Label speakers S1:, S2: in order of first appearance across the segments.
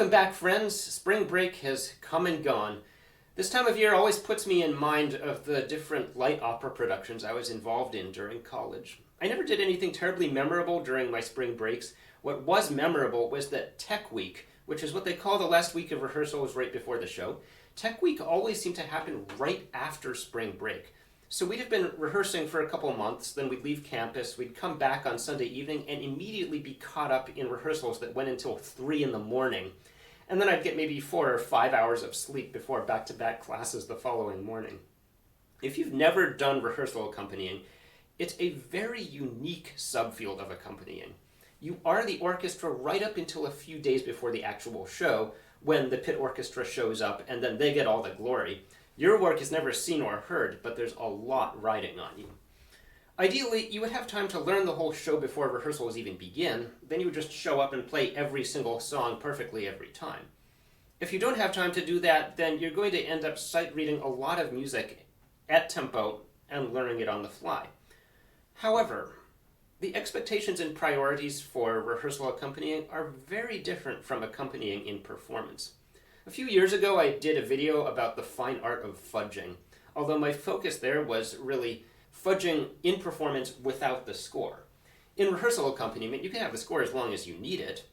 S1: Welcome back, friends. Spring break has come and gone. This time of year always puts me in mind of the different light opera productions I was involved in during college. I never did anything terribly memorable during my spring breaks. What was memorable was that Tech Week, which is what they call the last week of rehearsals right before the show. Tech Week always seemed to happen right after spring break. So we'd have been rehearsing for a couple months, then we'd leave campus, we'd come back on Sunday evening and immediately be caught up in rehearsals that went until 3 in the morning. And then I'd get maybe 4 or 5 hours of sleep before back-to-back classes the following morning. If you've never done rehearsal accompanying, it's a very unique subfield of accompanying. You are the orchestra right up until a few days before the actual show, when the pit orchestra shows up and then they get all the glory. Your work is never seen or heard, but there's a lot riding on you. Ideally, you would have time to learn the whole show before rehearsals even begin. Then you would just show up and play every single song perfectly every time. If you don't have time to do that, then you're going to end up sight reading a lot of music at tempo and learning it on the fly. However, the expectations and priorities for rehearsal accompanying are very different from accompanying in performance. A few years ago, I did a video about the fine art of fudging, although my focus there was really fudging in performance without the score. In rehearsal accompaniment, you can have the score as long as you need it,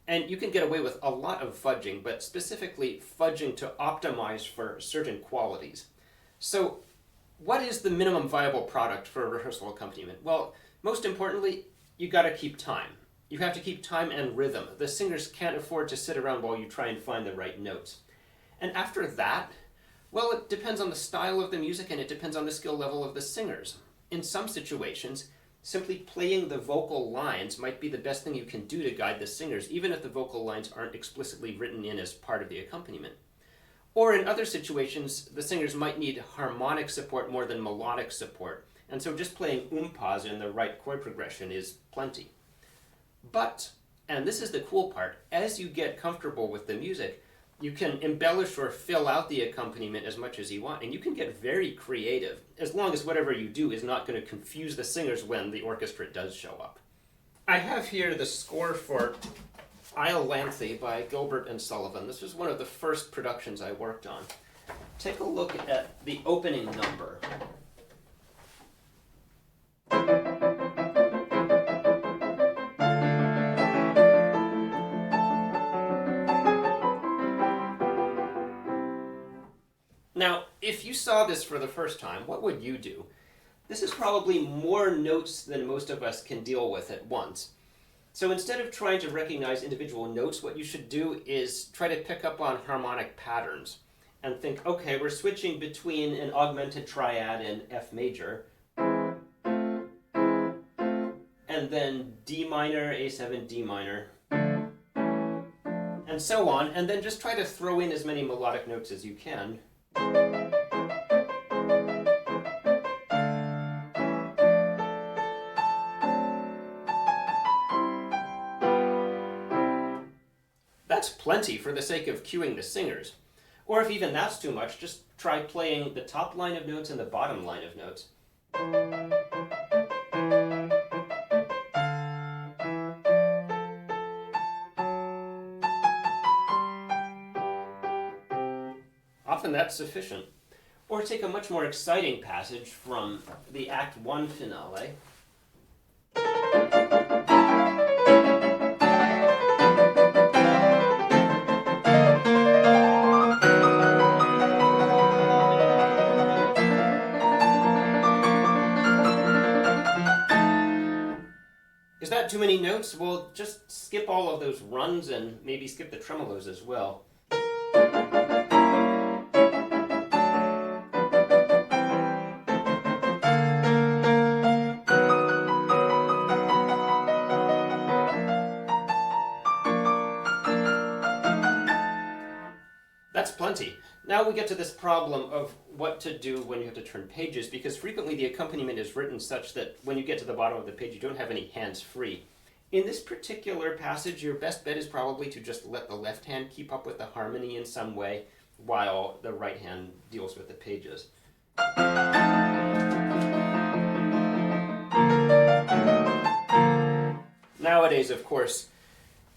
S1: and you can get away with a lot of fudging, but specifically fudging to optimize for certain qualities. So, what is the minimum viable product for a rehearsal accompaniment? Well, most importantly, you gotta keep time. You have to keep time and rhythm. The singers can't afford to sit around while you try and find the right notes. And after that, well, it depends on the style of the music and it depends on the skill level of the singers. In some situations, simply playing the vocal lines might be the best thing you can do to guide the singers, even if the vocal lines aren't explicitly written in as part of the accompaniment. Or in other situations, the singers might need harmonic support more than melodic support, and so just playing umpas in the right chord progression is plenty. But, and this is the cool part, as you get comfortable with the music, you can embellish or fill out the accompaniment as much as you want, and you can get very creative, as long as whatever you do is not going to confuse the singers when the orchestra does show up. I have here the score for Iolanthe by Gilbert and Sullivan. This was one of the first productions I worked on. Take a look at the opening number. Now, if you saw this for the first time, what would you do? This is probably more notes than most of us can deal with at once. So instead of trying to recognize individual notes, what you should do is try to pick up on harmonic patterns and think, okay, we're switching between an augmented triad in F major, and then D minor, A7, D minor, and so on, and then just try to throw in as many melodic notes as you can. That's plenty for the sake of cueing the singers. Or if even that's too much, just try playing the top line of notes and the bottom line of notes. Often that's sufficient. Or take a much more exciting passage from the Act 1 finale. Is that too many notes? Well, just skip all of those runs and maybe skip the tremolos as well. That's plenty. Now we get to this problem of what to do when you have to turn pages, because frequently the accompaniment is written such that when you get to the bottom of the page you don't have any hands free. In this particular passage, your best bet is probably to just let the left hand keep up with the harmony in some way while the right hand deals with the pages. Nowadays, of course,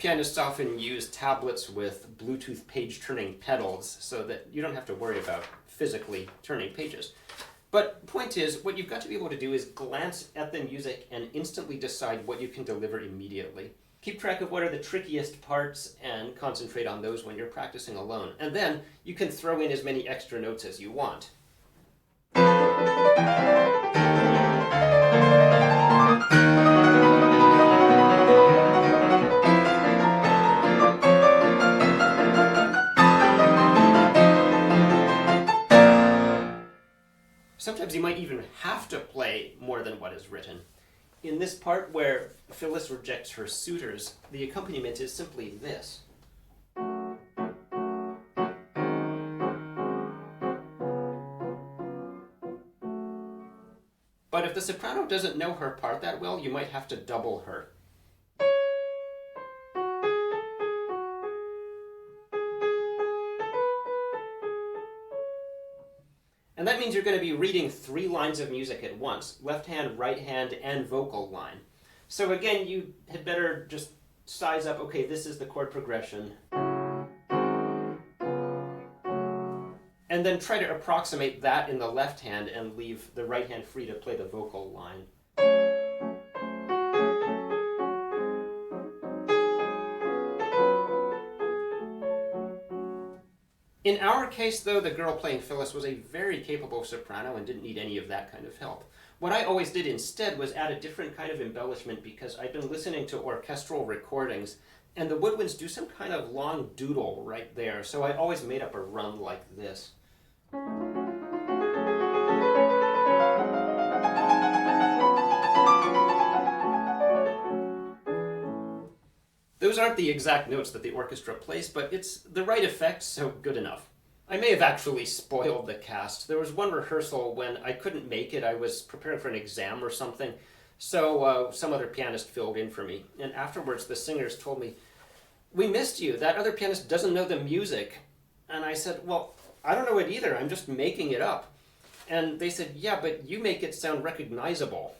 S1: Pianists often use tablets with Bluetooth page-turning pedals so that you don't have to worry about physically turning pages. But point is, what you've got to be able to do is glance at the music and instantly decide what you can deliver immediately. Keep track of what are the trickiest parts and concentrate on those when you're practicing alone. And then you can throw in as many extra notes as you want. Sometimes you might even have to play more than what is written. In this part where Phyllis rejects her suitors, the accompaniment is simply this. But if the soprano doesn't know her part that well, you might have to double her. And that means you're going to be reading 3 lines of music at once, left hand, right hand, and vocal line. So again, you had better just size up, okay, this is the chord progression. And then try to approximate that in the left hand and leave the right hand free to play the vocal line. In our case, though, the girl playing Phyllis was a very capable soprano and didn't need any of that kind of help. What I always did instead was add a different kind of embellishment because I'd been listening to orchestral recordings and the woodwinds do some kind of long doodle right there, so I always made up a run like this. Those aren't the exact notes that the orchestra plays, but it's the right effect, so good enough. I may have actually spoiled the cast. There was one rehearsal when I couldn't make it. I was preparing for an exam or something, so some other pianist filled in for me. And afterwards, the singers told me, "We missed you. That other pianist doesn't know the music." And I said, "Well, I don't know it either. I'm just making it up." And they said, "Yeah, but you make it sound recognizable."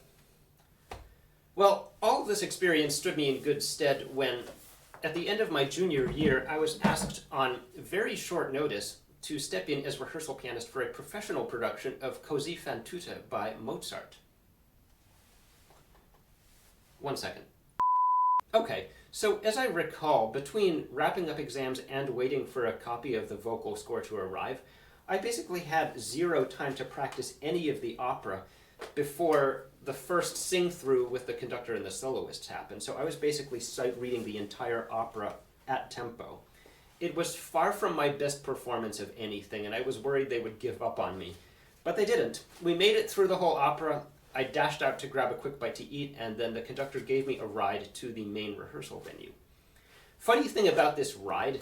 S1: Well, all of this experience stood me in good stead when, at the end of my junior year, I was asked on very short notice to step in as rehearsal pianist for a professional production of Così fan tutte by Mozart. One second. Okay, so as I recall, between wrapping up exams and waiting for a copy of the vocal score to arrive, I basically had 0 time to practice any of the opera before the first sing-through with the conductor and the soloists happened. So I was basically sight reading the entire opera at tempo. It was far from my best performance of anything, and I was worried they would give up on me. But they didn't. We made it through the whole opera. I dashed out to grab a quick bite to eat, and then the conductor gave me a ride to the main rehearsal venue. Funny thing about this ride,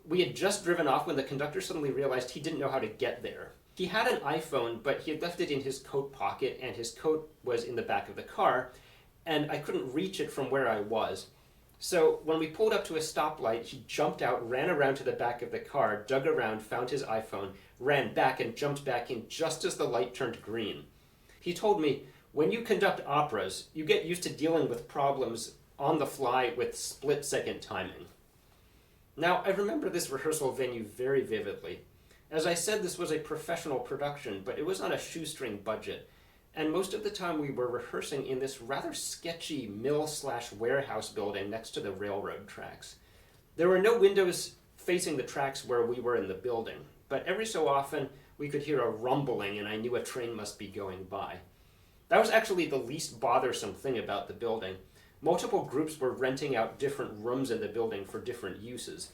S1: we had just driven off when the conductor suddenly realized he didn't know how to get there. He had an iPhone, but he had left it in his coat pocket, and his coat was in the back of the car, and I couldn't reach it from where I was. So when we pulled up to a stoplight, he jumped out, ran around to the back of the car, dug around, found his iPhone, ran back, and jumped back in just as the light turned green. He told me, "When you conduct operas, you get used to dealing with problems on the fly with split-second timing." Now, I remember this rehearsal venue very vividly. As I said, this was a professional production, but it was on a shoestring budget, and most of the time we were rehearsing in this rather sketchy mill/warehouse building next to the railroad tracks. There were no windows facing the tracks where we were in the building, but every so often we could hear a rumbling and I knew a train must be going by. That was actually the least bothersome thing about the building. Multiple groups were renting out different rooms in the building for different uses.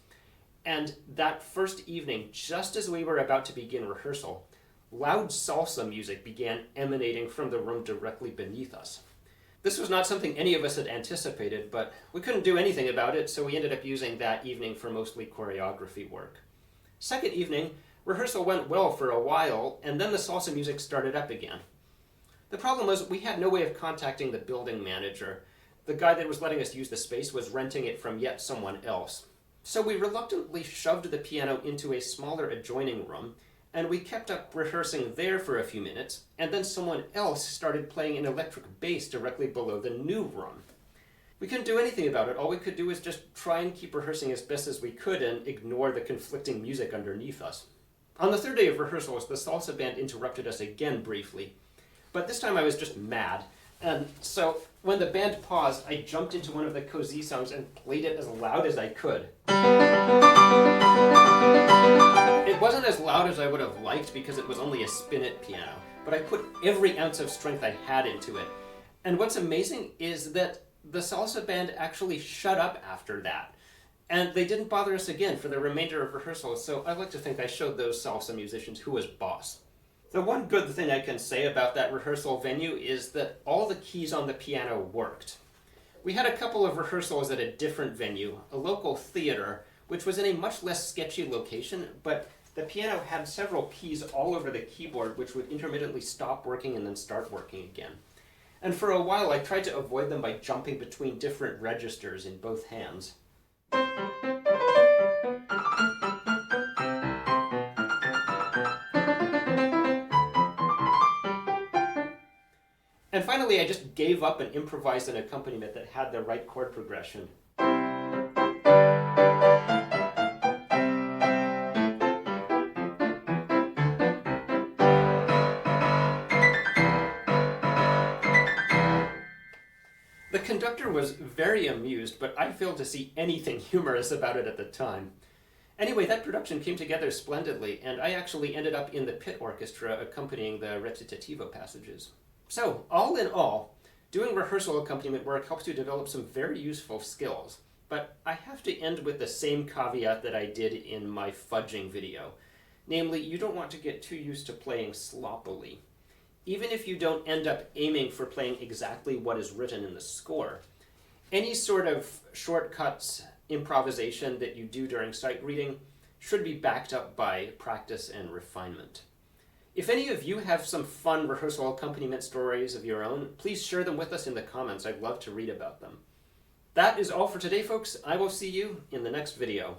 S1: And that first evening, just as we were about to begin rehearsal, loud salsa music began emanating from the room directly beneath us. This was not something any of us had anticipated, but we couldn't do anything about it, so we ended up using that evening for mostly choreography work. Second evening, rehearsal went well for a while, and then the salsa music started up again. The problem was we had no way of contacting the building manager. The guy that was letting us use the space was renting it from yet someone else. So we reluctantly shoved the piano into a smaller adjoining room, and we kept up rehearsing there for a few minutes, and then someone else started playing an electric bass directly below the new room. We couldn't do anything about it. All we could do was just try and keep rehearsing as best as we could and ignore the conflicting music underneath us. On the third day of rehearsals, the salsa band interrupted us again briefly. But this time I was just mad. And so when the band paused, I jumped into one of the Cozy songs and played it as loud as I could. It wasn't as loud as I would have liked because it was only a spinet piano, but I put every ounce of strength I had into it. And what's amazing is that the salsa band actually shut up after that. And they didn't bother us again for the remainder of rehearsal, so I like to think I showed those salsa musicians who was boss. The one good thing I can say about that rehearsal venue is that all the keys on the piano worked. We had a couple of rehearsals at a different venue, a local theater, which was in a much less sketchy location, but the piano had several keys all over the keyboard which would intermittently stop working and then start working again. And for a while I tried to avoid them by jumping between different registers in both hands. And finally, I just gave up and improvised an accompaniment that had the right chord progression. The conductor was very amused, but I failed to see anything humorous about it at the time. Anyway, that production came together splendidly, and I actually ended up in the pit orchestra accompanying the recitativo passages. So, all in all, doing rehearsal accompaniment work helps you develop some very useful skills. But I have to end with the same caveat that I did in my fudging video. Namely, you don't want to get too used to playing sloppily. Even if you don't end up aiming for playing exactly what is written in the score, any sort of shortcuts, improvisation that you do during sight reading should be backed up by practice and refinement. If any of you have some fun rehearsal accompaniment stories of your own, please share them with us in the comments. I'd love to read about them. That is all for today, folks. I will see you in the next video.